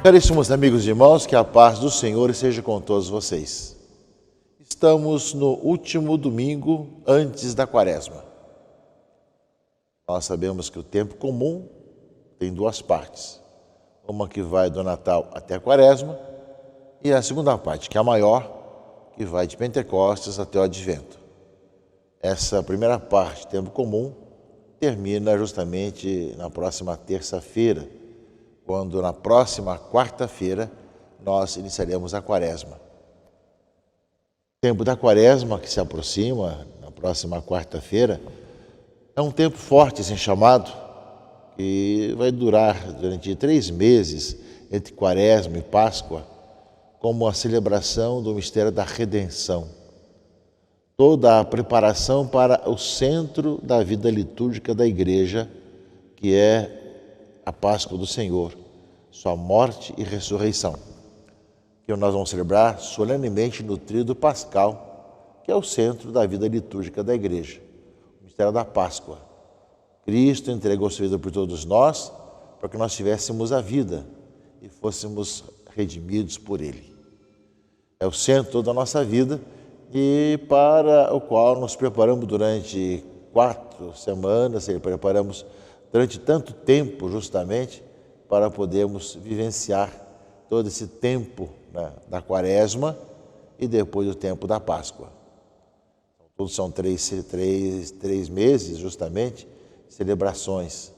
Caríssimos amigos e irmãos, que a paz do Senhor esteja com todos vocês. Estamos no último domingo antes da Quaresma. Nós sabemos que o tempo comum tem duas partes. Uma que vai do Natal até a Quaresma e a segunda parte, que é a maior, que vai de Pentecostes até o Advento. Essa primeira parte, tempo comum, termina justamente na próxima terça-feira, quando na próxima quarta-feira nós iniciaremos a Quaresma. O tempo da Quaresma, que se aproxima na próxima quarta-feira, é um tempo forte, assim chamado, que vai durar durante 3 meses, entre Quaresma e Páscoa, como a celebração do mistério da redenção. Toda a preparação para o centro da vida litúrgica da Igreja, que é a Páscoa do Senhor, sua morte e ressurreição, que nós vamos celebrar solenemente no tríodo pascal, que é o centro da vida litúrgica da Igreja, o mistério da Páscoa. Cristo entregou sua vida por todos nós, para que nós tivéssemos a vida e fôssemos redimidos por Ele. É o centro da nossa vida e para o qual nos preparamos durante 4 semanas, preparamos durante tanto tempo justamente para podermos vivenciar todo esse tempo, né, da Quaresma e depois o tempo da Páscoa. Todos são três meses justamente, celebrações.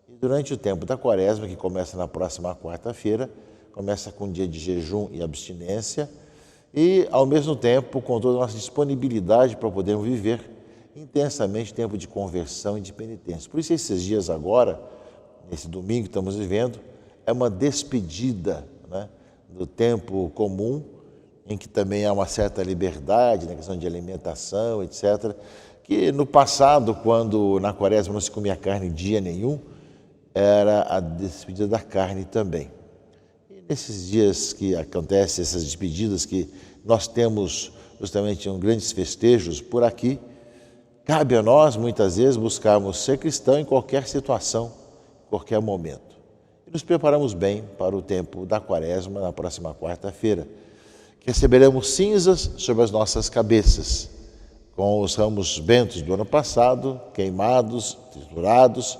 E durante o tempo da Quaresma, que começa na próxima quarta-feira, começa com um dia de jejum e abstinência e ao mesmo tempo com toda a nossa disponibilidade para podermos viver intensamente tempo de conversão e de penitência. Por isso esses dias agora, nesse domingo que estamos vivendo, é uma despedida, né, do tempo comum, em que também há uma certa liberdade na questão de alimentação, etc., que no passado, quando na Quaresma não se comia carne dia nenhum, era a despedida da carne também. E nesses dias que acontecem essas despedidas, que nós temos justamente grandes festejos por aqui, cabe a nós, muitas vezes, buscarmos ser cristão em qualquer situação, em qualquer momento. E nos preparamos bem para o tempo da Quaresma, na próxima quarta-feira, que receberemos cinzas sobre as nossas cabeças, com os ramos bentos do ano passado, queimados, triturados,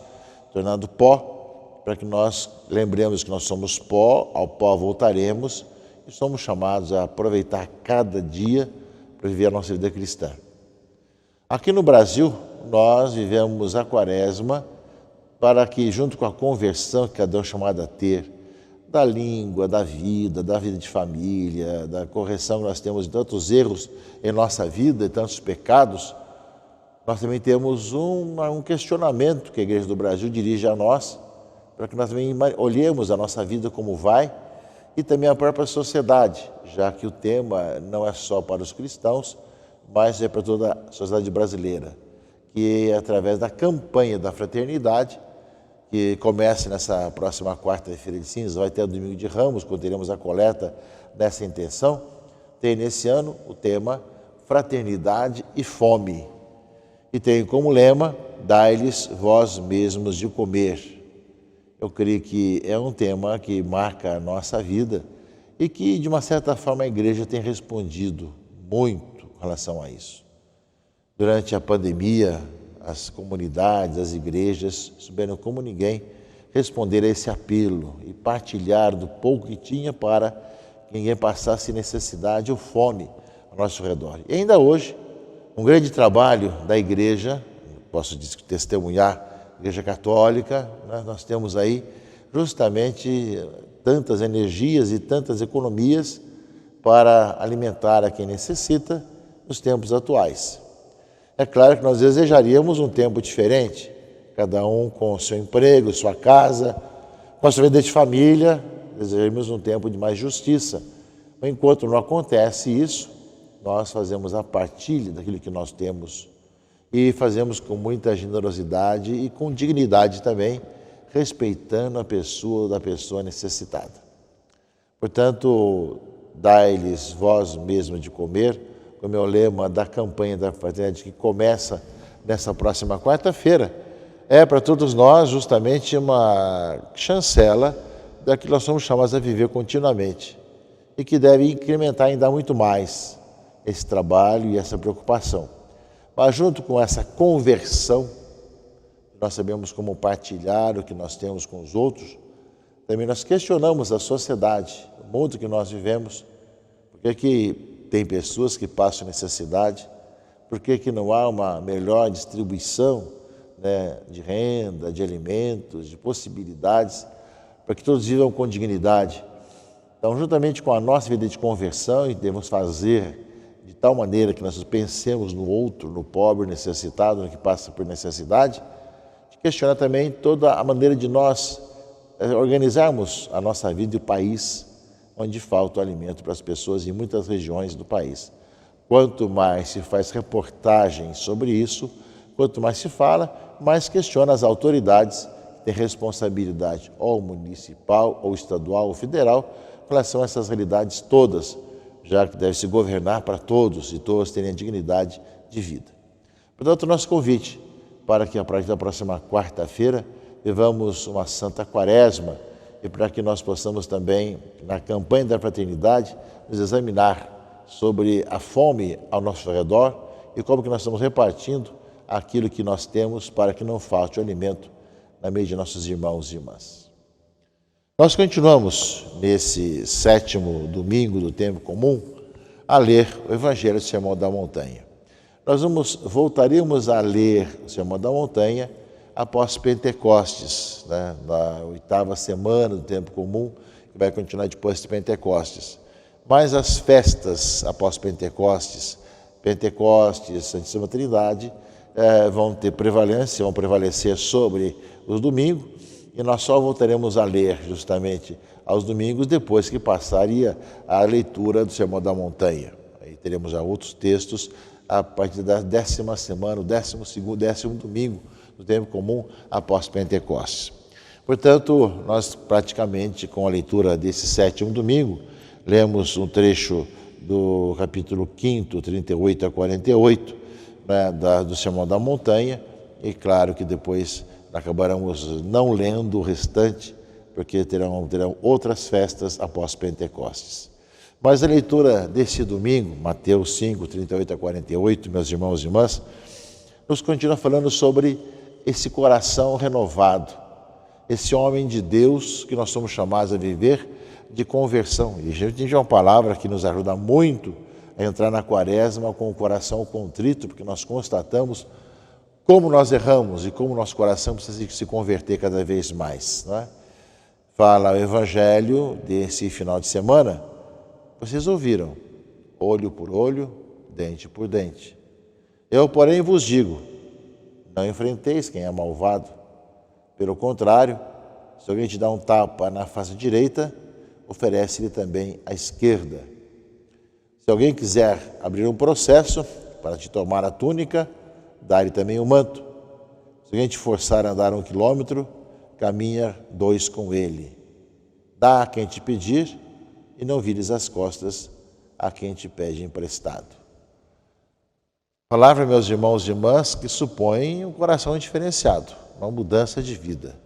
tornando pó, para que nós lembremos que nós somos pó, ao pó voltaremos, e somos chamados a aproveitar cada dia para viver a nossa vida cristã. Aqui no Brasil, nós vivemos a Quaresma para que, junto com a conversão que cada um é chamado a ter, da língua, da vida de família, da correção que nós temos de tantos erros em nossa vida e tantos pecados, nós também temos um questionamento que a Igreja do Brasil dirige a nós, para que nós também olhemos a nossa vida como vai e também a própria sociedade, já que o tema não é só para os cristãos, mas é para toda a sociedade brasileira, que é através da campanha da fraternidade, que começa nessa próxima quarta-feira de cinzas, vai ter o domingo de Ramos, quando teremos a coleta dessa intenção, tem nesse ano o tema Fraternidade e Fome. E tem como lema, dai-lhes vós mesmos de comer. Eu creio que é um tema que marca a nossa vida e que, de uma certa forma, a Igreja tem respondido muito em relação a isso. Durante a pandemia, as comunidades, as igrejas souberam como ninguém responder a esse apelo e partilhar do pouco que tinha para que ninguém passasse necessidade ou fome ao nosso redor. E ainda hoje, um grande trabalho da Igreja, posso testemunhar, Igreja Católica, né? Nós temos aí justamente tantas energias e tantas economias para alimentar a quem necessita nos tempos atuais. É claro que nós desejaríamos um tempo diferente, cada um com o seu emprego, sua casa, com a sua vida de família, desejaríamos um tempo de mais justiça. Mas enquanto não acontece isso, nós fazemos a partilha daquilo que nós temos e fazemos com muita generosidade e com dignidade também, respeitando a pessoa da pessoa necessitada. Portanto, dai-lhes vós mesmo de comer, como é o lema da campanha da fraternidade que começa nessa próxima quarta-feira, é para todos nós justamente uma chancela daquilo que nós somos chamados a viver continuamente e que deve incrementar ainda muito mais esse trabalho e essa preocupação. Mas junto com essa conversão, nós sabemos como partilhar o que nós temos com os outros, também nós questionamos a sociedade, o mundo que nós vivemos, por que tem pessoas que passam necessidade, por que não há uma melhor distribuição, né, de renda, de alimentos, de possibilidades, para que todos vivam com dignidade. Então, juntamente com a nossa vida de conversão, e devemos fazer de tal maneira que nós pensemos no outro, no pobre, necessitado, no que passa por necessidade, questiona também toda a maneira de nós organizarmos a nossa vida e o país, onde falta o alimento para as pessoas em muitas regiões do país. Quanto mais se faz reportagens sobre isso, quanto mais se fala, mais questiona as autoridades que têm responsabilidade, ou municipal, ou estadual, ou federal, com relação a essas realidades todas, já que deve se governar para todos e todos terem a dignidade de vida. Portanto, o nosso convite para que a partir da próxima quarta-feira vivamos uma Santa Quaresma e para que nós possamos também, na campanha da fraternidade, nos examinar sobre a fome ao nosso redor e como que nós estamos repartindo aquilo que nós temos para que não falte o alimento na meio de nossos irmãos e irmãs. Nós continuamos, nesse 7º domingo do tempo comum, a ler o Evangelho do Sermão da Montanha. Nós voltaríamos a ler o Sermão da Montanha após Pentecostes, né, na 8ª semana do tempo comum, que vai continuar depois de Pentecostes. Mas as festas após Pentecostes, Santíssima Trindade, vão ter prevalência, vão prevalecer sobre os domingos, e nós só voltaremos a ler justamente aos domingos depois que passaria a leitura do Sermão da Montanha. Aí teremos já outros textos a partir da 10ª semana, o 10º domingo do tempo comum após Pentecostes. Portanto, nós praticamente com a leitura desse 7º domingo, lemos um trecho do capítulo 5, 38 a 48, né, do Sermão da Montanha, e claro que depois acabaremos não lendo o restante, porque terão outras festas após Pentecostes. Mas a leitura desse domingo, Mateus 5, 38 a 48, meus irmãos e irmãs, nos continua falando sobre esse coração renovado, esse homem de Deus que nós somos chamados a viver de conversão. E a gente tem uma palavra que nos ajuda muito a entrar na Quaresma com o coração contrito, porque nós constatamos como nós erramos e como nosso coração precisa se converter cada vez mais, não é? Fala o Evangelho desse final de semana, vocês ouviram, olho por olho, dente por dente. Eu, porém, vos digo, não enfrenteis quem é malvado. Pelo contrário, se alguém te dá um tapa na face direita, oferece-lhe também a esquerda. Se alguém quiser abrir um processo para te tomar a túnica, dá-lhe também o manto. Se alguém te forçar a andar 1 quilômetro, caminha 2 com ele. Dá a quem te pedir e não vires as costas a quem te pede emprestado. Palavra, meus irmãos e irmãs, que supõe um coração diferenciado, uma mudança de vida.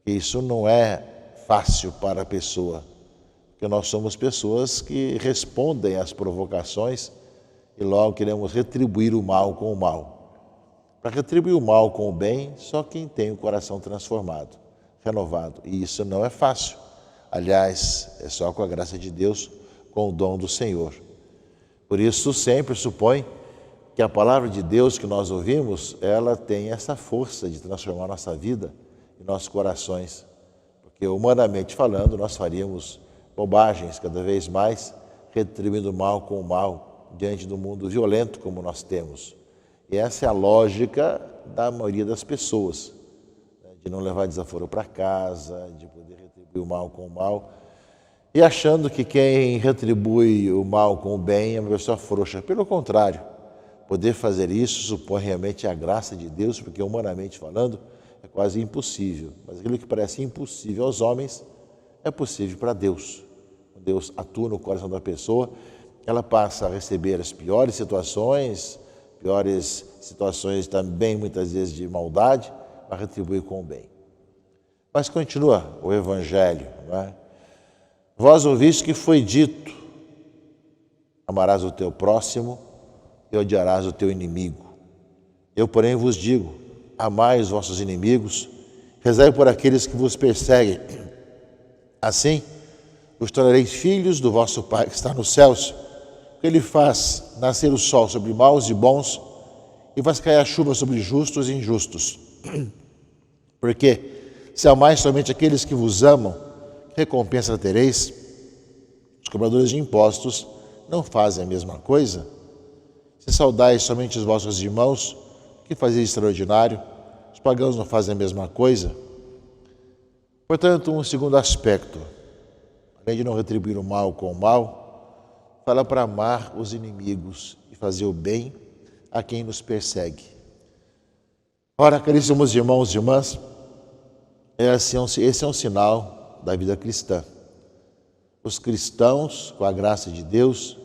Isso não é fácil para a pessoa, porque nós somos pessoas que respondem às provocações e logo queremos retribuir o mal com o mal. Para retribuir o mal com o bem, só quem tem o coração transformado, renovado. E isso não é fácil. Aliás, é só com a graça de Deus, com o dom do Senhor. Por isso, sempre supõe que a palavra de Deus que nós ouvimos, ela tem essa força de transformar nossa vida e nossos corações. Porque, humanamente falando, nós faríamos bobagens cada vez mais, retribuindo o mal com o mal, diante do mundo violento como nós temos. E essa é a lógica da maioria das pessoas, né? De não levar desaforo para casa, de poder retribuir o mal com o mal, e achando que quem retribui o mal com o bem é uma pessoa frouxa. Pelo contrário, poder fazer isso supõe realmente a graça de Deus, porque humanamente falando é quase impossível. Mas aquilo que parece impossível aos homens é possível para Deus. Quando Deus atua no coração da pessoa, ela passa a receber as piores situações também muitas vezes de maldade, para retribuir com o bem. Mas continua o Evangelho, não é? Vós ouviste que foi dito: amarás o teu próximo e odiarás o teu inimigo. Eu, porém, vos digo: amai os vossos inimigos, rezai por aqueles que vos perseguem. Assim, os tornareis filhos do vosso Pai que está nos céus, porque Ele faz nascer o sol sobre maus e bons e faz cair a chuva sobre justos e injustos. Porque, se amais somente aqueles que vos amam, que recompensa tereis? Os cobradores de impostos não fazem a mesma coisa? Se saudais somente os vossos irmãos, que fazeis extraordinário? Os pagãos não fazem a mesma coisa? Portanto, um segundo aspecto, além de não retribuir o mal com o mal, fala para amar os inimigos e fazer o bem a quem nos persegue. Ora, caríssimos irmãos e irmãs, esse é um sinal da vida cristã. Os cristãos, com a graça de Deus,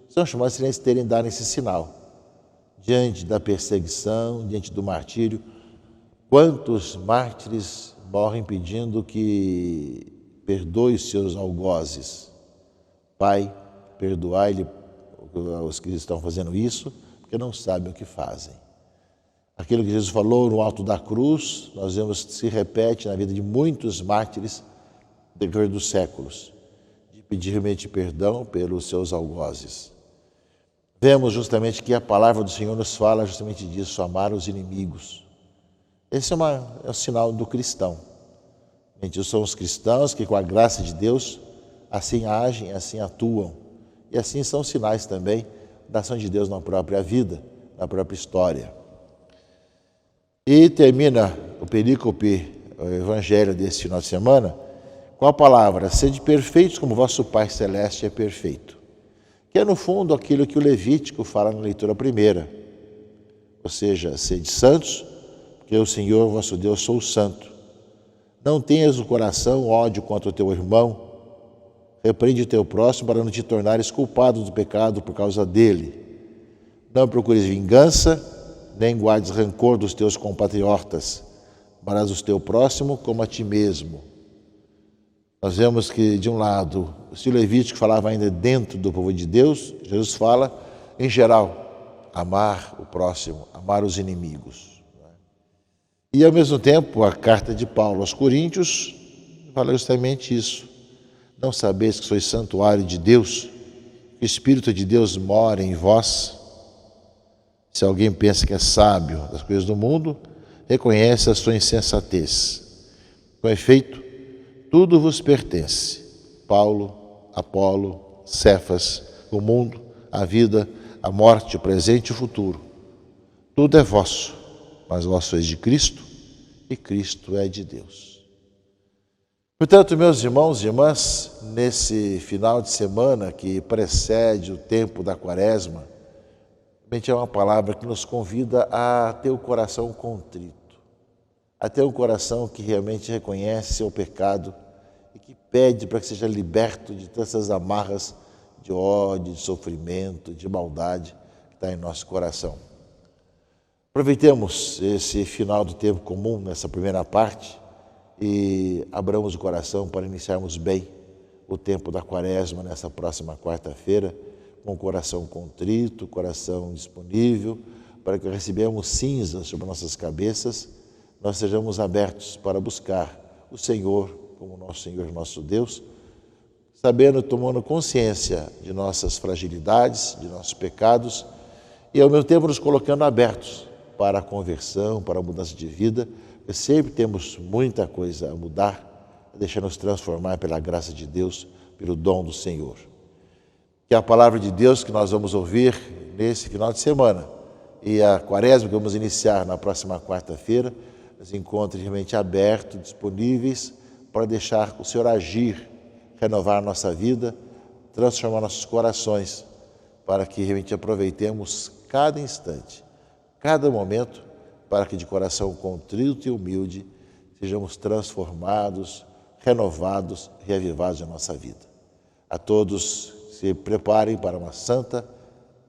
são chamados a terem dado esse sinal. Diante da perseguição, diante do martírio, quantos mártires morrem pedindo que perdoe os seus algozes? Pai, perdoai-lhe os que estão fazendo isso, porque não sabem o que fazem. Aquilo que Jesus falou no alto da cruz, nós vemos que se repete na vida de muitos mártires no decorrer dos séculos, de pedir realmente perdão pelos seus algozes. Vemos justamente que a palavra do Senhor nos fala justamente disso, amar os inimigos. Esse é um sinal do cristão. São os cristãos que, com a graça de Deus, assim agem, assim atuam. E assim são sinais também da ação de Deus na própria vida, na própria história. E termina o perícope, o evangelho desse final de semana, com a palavra: sede perfeitos como vosso Pai Celeste é perfeito. Que é no fundo aquilo que o Levítico fala na leitura primeira. Ou seja, sede santos, porque o Senhor vosso Deus sou santo. Não tenhas no coração ódio contra o teu irmão. Repreende o teu próximo para não te tornares culpado do pecado por causa dele. Não procures vingança, nem guardes rancor dos teus compatriotas. Amarás o teu próximo como a ti mesmo. Nós vemos que, de um lado, se o Levítico falava ainda dentro do povo de Deus, Jesus fala, em geral, amar o próximo, amar os inimigos. E, ao mesmo tempo, a carta de Paulo aos Coríntios fala justamente isso. Não sabeis que sois santuário de Deus, que o Espírito de Deus mora em vós? Se alguém pensa que é sábio das coisas do mundo, reconhece a sua insensatez. Com efeito, tudo vos pertence: Paulo, Apolo, Cefas, o mundo, a vida, a morte, o presente e o futuro. Tudo é vosso, mas vós sois de Cristo e Cristo é de Deus. Portanto, meus irmãos e irmãs, nesse final de semana que precede o tempo da Quaresma, realmente é uma palavra que nos convida a ter o coração contrito, a ter um coração que realmente reconhece seu pecado e que pede para que seja liberto de todas essas amarras de ódio, de sofrimento, de maldade que está em nosso coração. Aproveitemos esse final do tempo comum, nessa primeira parte, e abramos o coração para iniciarmos bem o tempo da Quaresma nessa próxima quarta-feira, com o coração contrito, coração disponível, para que recebamos cinzas sobre nossas cabeças, nós sejamos abertos para buscar o Senhor como nosso Senhor, nosso Deus, sabendo, tomando consciência de nossas fragilidades, de nossos pecados, e ao mesmo tempo nos colocando abertos para a conversão, para a mudança de vida, porque sempre temos muita coisa a mudar, a deixar-nos transformar pela graça de Deus, pelo dom do Senhor. Que a palavra de Deus que nós vamos ouvir nesse final de semana e a Quaresma que vamos iniciar na próxima quarta-feira, nos encontre realmente abertos, disponíveis para deixar o Senhor agir, renovar a nossa vida, transformar nossos corações, para que realmente aproveitemos cada instante, cada momento, para que de coração contrito e humilde sejamos transformados, renovados, reavivados em nossa vida. A todos se preparem para uma santa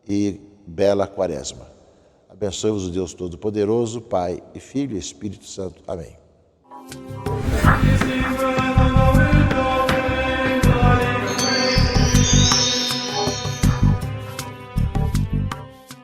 e bela Quaresma. Abençoe-vos o Deus Todo-Poderoso, Pai e Filho e Espírito Santo. Amém. Happy